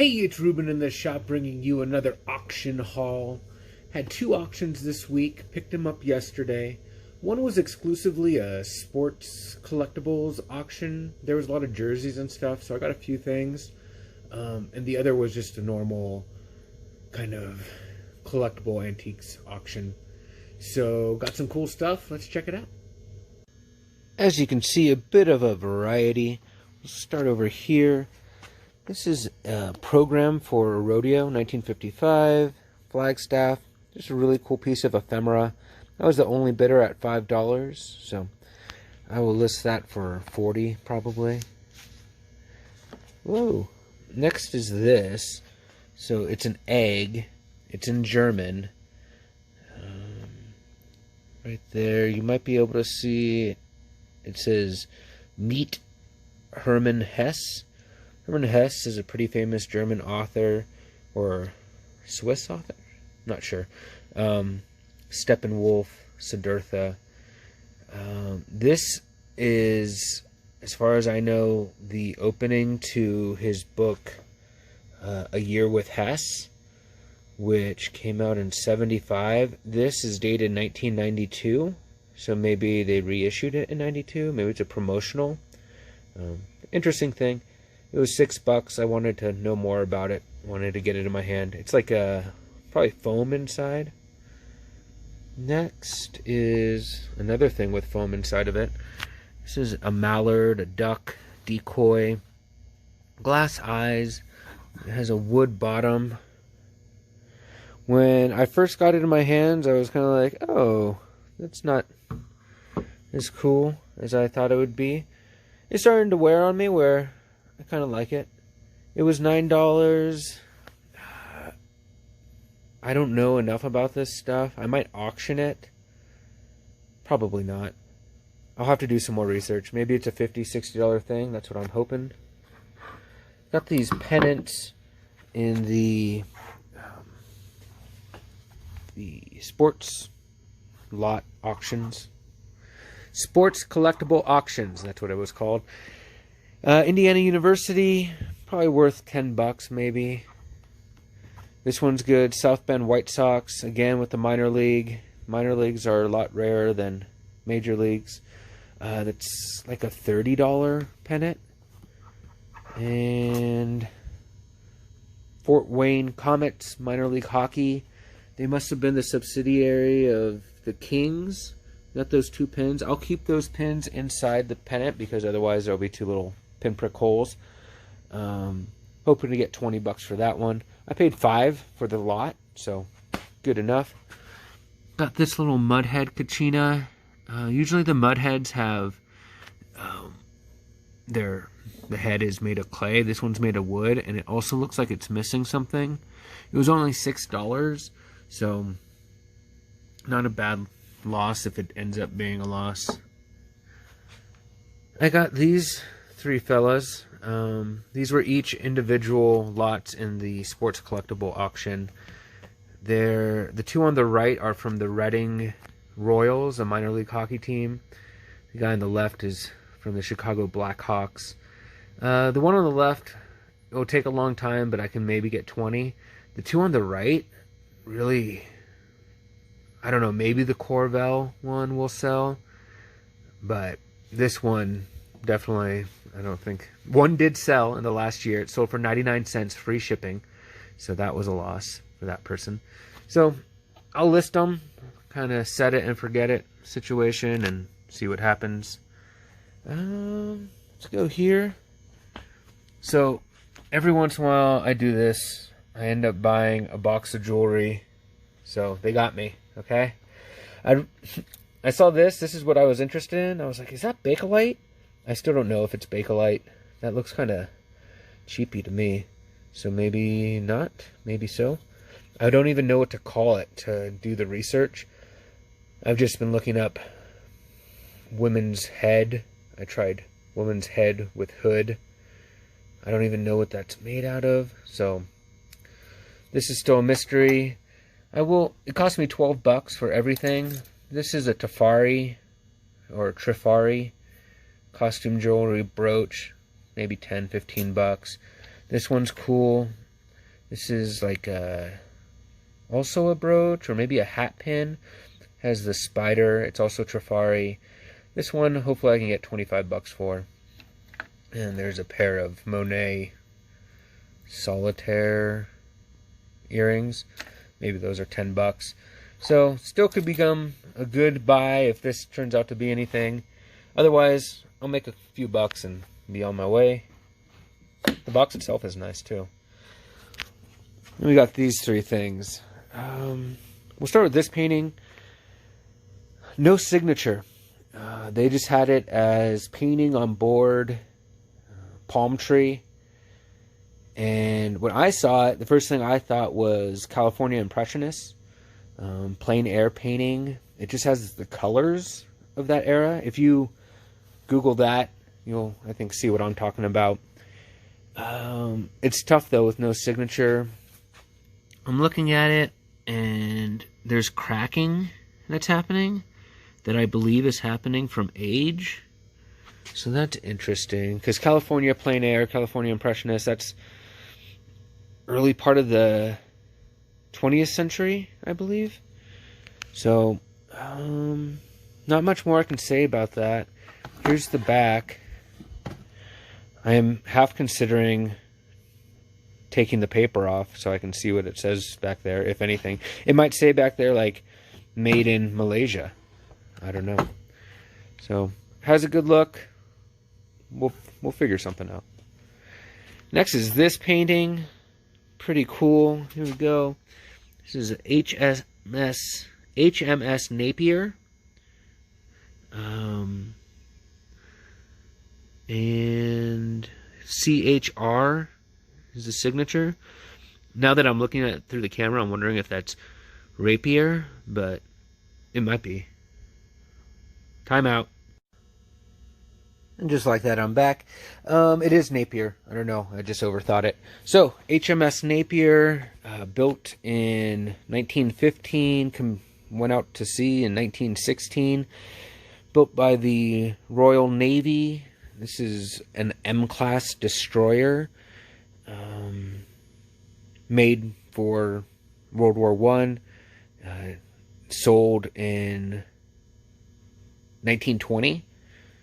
Hey, it's Ruben in the shop bringing you another auction haul. Had 2 auctions this week, picked them up yesterday. One was exclusively a sports collectibles auction. There was a lot of jerseys and stuff, so I got a few things. And the other was just a normal kind of collectible antiques auction. So got some cool stuff. Let's check it out. As you can see, a bit of a variety. We'll start over here. This is a program for a rodeo, 1955, Flagstaff. Just a really cool piece of ephemera. I was the only bidder at $5, so I will list that for $40 probably. Whoa. Next is this. So it's an egg. It's in German. Right there, you might be able to see it says Meet Hermann Hesse. Hermann Hesse is a pretty famous German author, or Swiss author? Not sure. Steppenwolf, Siddhartha. This is, as far as I know, the opening to his book, A Year with Hesse, which came out in '75. This is dated 1992, so maybe they reissued it in '92. Maybe it's a promotional. Interesting thing. It was $6. I wanted to know more about it. Wanted to get it in my hand. It's like probably foam inside. Next is another thing with foam inside of it. This is a mallard, a duck, decoy, glass eyes. It has a wood bottom. When I first got it in my hands, I was kind of like, oh, that's not as cool as I thought it would be. It's starting to wear on me where I kind of like it. It was $9. I don't know enough about this stuff. I might auction it. Probably not. I'll have to do some more research. Maybe it's a $50, $60 thing. That's what I'm hoping. Got these pennants in the sports lot auctions. Sports collectible auctions, that's what it was called. Indiana University, probably worth $10 maybe. This one's good. South Bend White Sox, again with the minor league. Minor leagues are a lot rarer than major leagues. That's like a $30 pennant. And Fort Wayne Comets, minor league hockey. They must have been the subsidiary of the Kings. Got those 2 pins. I'll keep those pins inside the pennant because otherwise there'll be 2 little pinprick holes. Hoping to get $20 for that one. I paid $5 for the lot, so good enough. Got this little mudhead kachina. Usually the mudheads have the head is made of clay. This one's made of wood, and it also looks like it's missing something. It was only $6, so not a bad loss if it ends up being a loss. I got these 3 fellas. These were each individual lots in the sports collectible auction. The 2 on the right are from the Reading Royals, a minor league hockey team. The guy on the left is from the Chicago Blackhawks. The one on the left, it will take a long time, but I can maybe get 20. The 2 on the right, really, I don't know, maybe the Corvell one will sell, but this one definitely, I don't think. One did sell in the last year. It sold for 99 cents, free shipping, so that was a loss for that person. So I'll list them, kind of set it and forget it situation and see what happens. Let's go here. So every once in a while I do this. I end up buying a box of jewelry. So they got me, okay? I saw this. This is what I was interested in. I was like, is that Bakelite? I still don't know if it's Bakelite. That looks kind of cheapy to me. So maybe not. Maybe so. I don't even know what to call it to do the research. I've just been looking up women's head. I tried woman's head with hood. I don't even know what that's made out of. So this is still a mystery. It cost me $12 for everything. This is a Tafari or Trifari costume jewelry brooch, maybe $10, $15. This one's cool. This is like also a brooch or maybe a hat pin. Has the spider. It's also Trifari. This one, hopefully I can get 25 bucks for. And there's a pair of Monet solitaire earrings. Maybe those are 10 bucks. So, still could become a good buy if this turns out to be anything. Otherwise, I'll make a few bucks and be on my way. The box itself is nice too. And we got these three things. We'll start with this painting. No signature. They just had it as painting on board palm tree. And when I saw it, the first thing I thought was California Impressionists. Plein air painting. It just has the colors of that era. If you Google that, you'll, I think, see what I'm talking about. It's tough, though, with no signature. I'm looking at it, and there's cracking that's happening that I believe is happening from age. So that's interesting, because California Plein Air, California Impressionist, that's early part of the 20th century, I believe. So, not much more I can say about that. Here's the back. I am half considering taking the paper off so I can see what it says back there, if anything. It might say back there, like, made in Malaysia. I don't know. So, has a good look. We'll figure something out. Next is this painting. Pretty cool. Here we go. This is HMS Napier. And CHR is the signature. Now that I'm looking at it through the camera, I'm wondering if that's rapier, but it might be. Time out. And just like that, I'm back. It is Napier. I don't know. I just overthought it. So, HMS Napier, built in 1915, went out to sea in 1916. Built by the Royal Navy. This is an M-class destroyer. Made for World War I. Sold in 1920.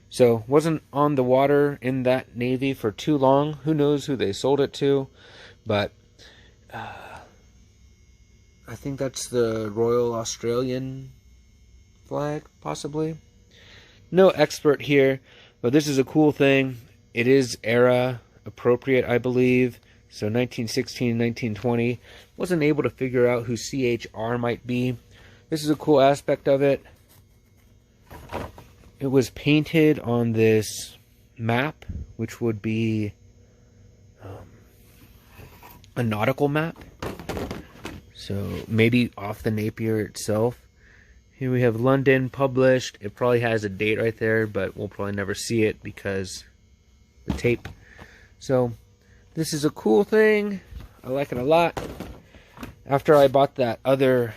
So, wasn't on the water in that Navy for too long. Who knows who they sold it to. But, I think that's the Royal Australian flag, possibly. No expert here, but this is a cool thing. It is era appropriate, I believe. So, 1916, 1920. Wasn't able to figure out who CHR might be. This is a cool aspect of it. It was painted on this map, which would be a nautical map. So maybe off the Napier itself. Here we have London published. It probably has a date right there, but we'll probably never see it because the tape. So this is a cool thing. I like it a lot. After I bought that other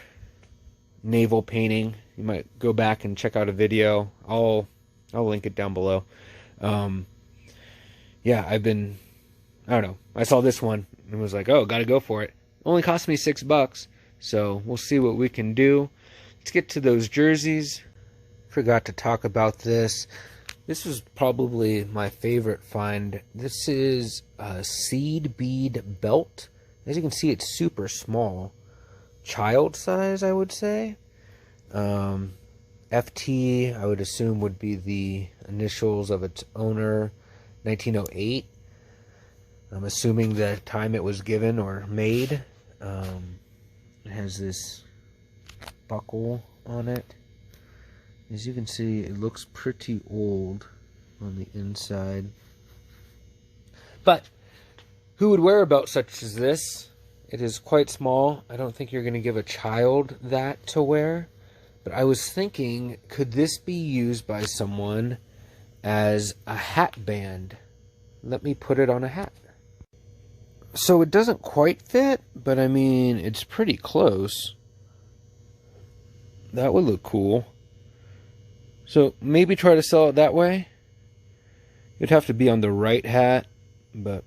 naval painting, you might go back and check out a video. I'll link it down below. Yeah, I don't know. I saw this one and was like, oh, gotta go for it. Only cost me $6, so we'll see what we can do. Let's get to those jerseys. Forgot to talk about this. This was probably my favorite find. This is a seed bead belt. As you can see, it's super small. Child size, I would say. FT, I would assume, would be the initials of its owner, 1908. I'm assuming the time it was given or made. It has this buckle on it. As you can see, it looks pretty old on the inside. But who would wear a belt such as this? It is quite small. I don't think you're going to give a child that to wear. But I was thinking, could this be used by someone as a hat band? Let me put it on a hat. So it doesn't quite fit, but I mean, it's pretty close. That would look cool. So maybe try to sell it that way. It'd have to be on the right hat, but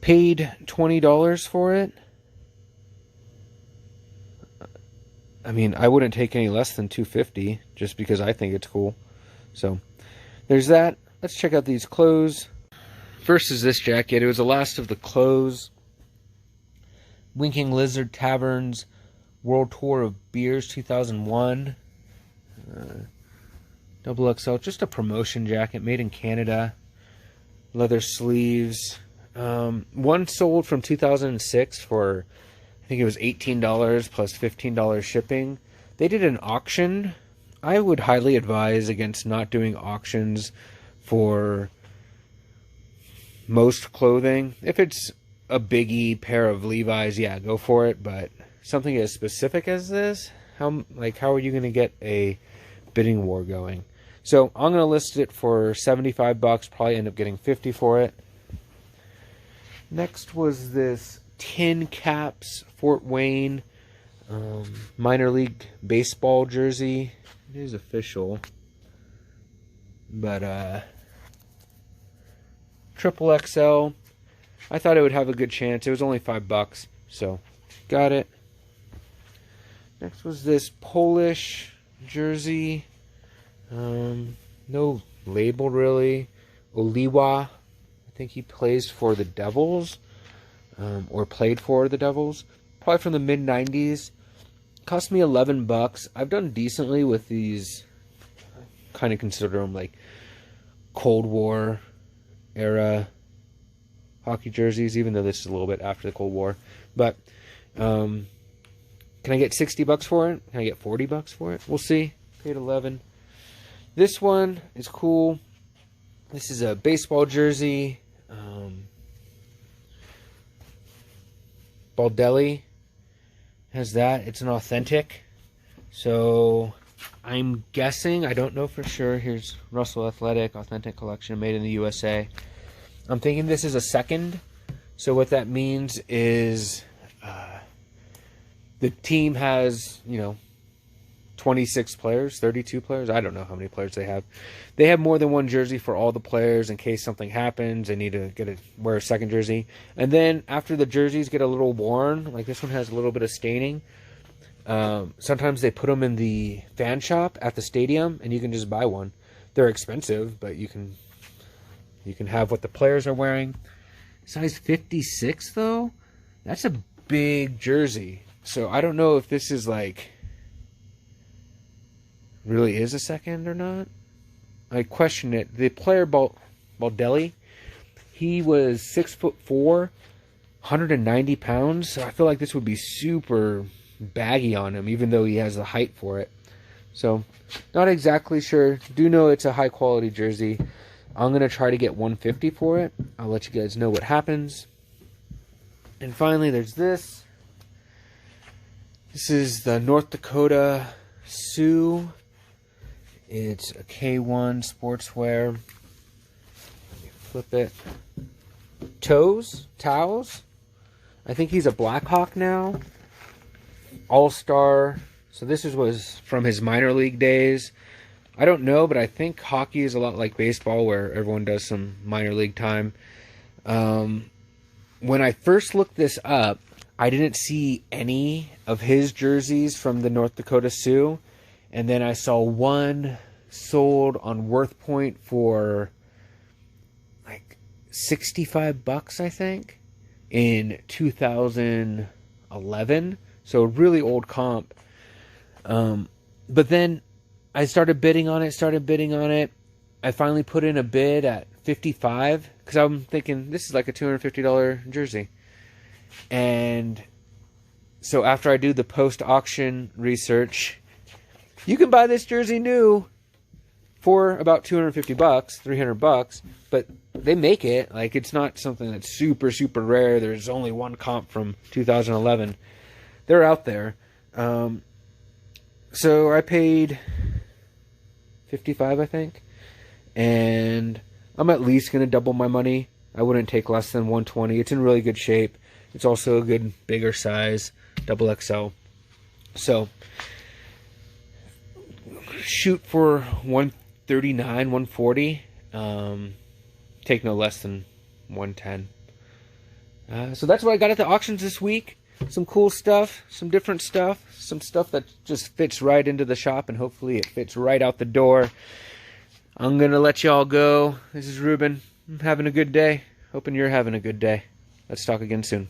paid $20 for it. I mean, I wouldn't take any less than $250 just because I think it's cool. So there's that. Let's check out these clothes. First is this jacket. It was the last of the clothes. Winking Lizard Taverns World Tour of Beers 2001. Double XL. Just a promotion jacket made in Canada. Leather sleeves. One sold from 2006 for, I think it was $18 plus $15 shipping. They did an auction. I would highly advise against not doing auctions for most clothing. If it's a biggie pair of Levi's, yeah, go for it. But something as specific as this, how are you going to get a bidding war going? So I'm going to list it for $75. Probably end up getting $50 for it. Next was this Tin Caps Fort Wayne minor league baseball jersey. It is official, but triple XL. I thought it would have a good chance. It was only $5, so got it. Next was this Polish jersey. No label really. Oliwa. I think he plays for the Devils, or played for the Devils. Probably from the mid-90s. Cost me $11. I've done decently with these. I kind of consider them like Cold War era hockey jerseys, even though this is a little bit after the Cold War. But can I get $60 for it? Can I get $40 for it? We'll see. Paid $11. This one is cool. This is a baseball jersey. Baldelli has that. It's an authentic. So I'm guessing, I don't know for sure. Here's Russell Athletic Authentic Collection made in the USA. I'm thinking this is a second. So what that means is the team has, 26 players, 32 players. I don't know how many players they have. They have more than one jersey for all the players in case something happens. They need to wear a second jersey. And then after the jerseys get a little worn, like this one has a little bit of staining, sometimes they put them in the fan shop at the stadium and you can just buy one. They're expensive, but you can have what the players are wearing. Size 56 though? That's a big jersey. So I don't know if this is like really is a second or not. I question it. The player Baldelli, he was 6'4", 190 pounds. So I feel like this would be super baggy on him, even though he has the height for it. So not exactly sure. Do know it's a high quality jersey. I'm gonna try to get $150 for it. I'll let you guys know what happens. And finally, there's this. This is the North Dakota Sioux. It's a K1 sportswear. Let me flip it. Towels. I think he's a Blackhawk now. All-star. So this was from his minor league days. I don't know, but I think hockey is a lot like baseball where everyone does some minor league time. When I first looked this up, I didn't see any of his jerseys from the North Dakota Sioux. And then I saw one sold on WorthPoint for like $65, I think, in 2011. So a really old comp. But then I started bidding on it. I finally put in a bid at $55 because I'm thinking this is like a $250 jersey. And so after I do the post-auction research, you can buy this jersey new for about $250, $300, but they make it. Like, it's not something that's super, super rare. There's only one comp from 2011. They're out there. So I paid $55, I think. And I'm at least going to double my money. I wouldn't take less than $120. It's in really good shape. It's also a good, bigger size, double XL. So shoot for $139, $140. Take no less than $110. So that's what I got at the auctions this week. some cool stuff, some different stuff, some stuff that just fits right into the shop, and hopefully it fits right out the door. I'm gonna let y'all go. This is Ruben. I'm having a good day. Hoping you're having a good day. Let's talk again soon.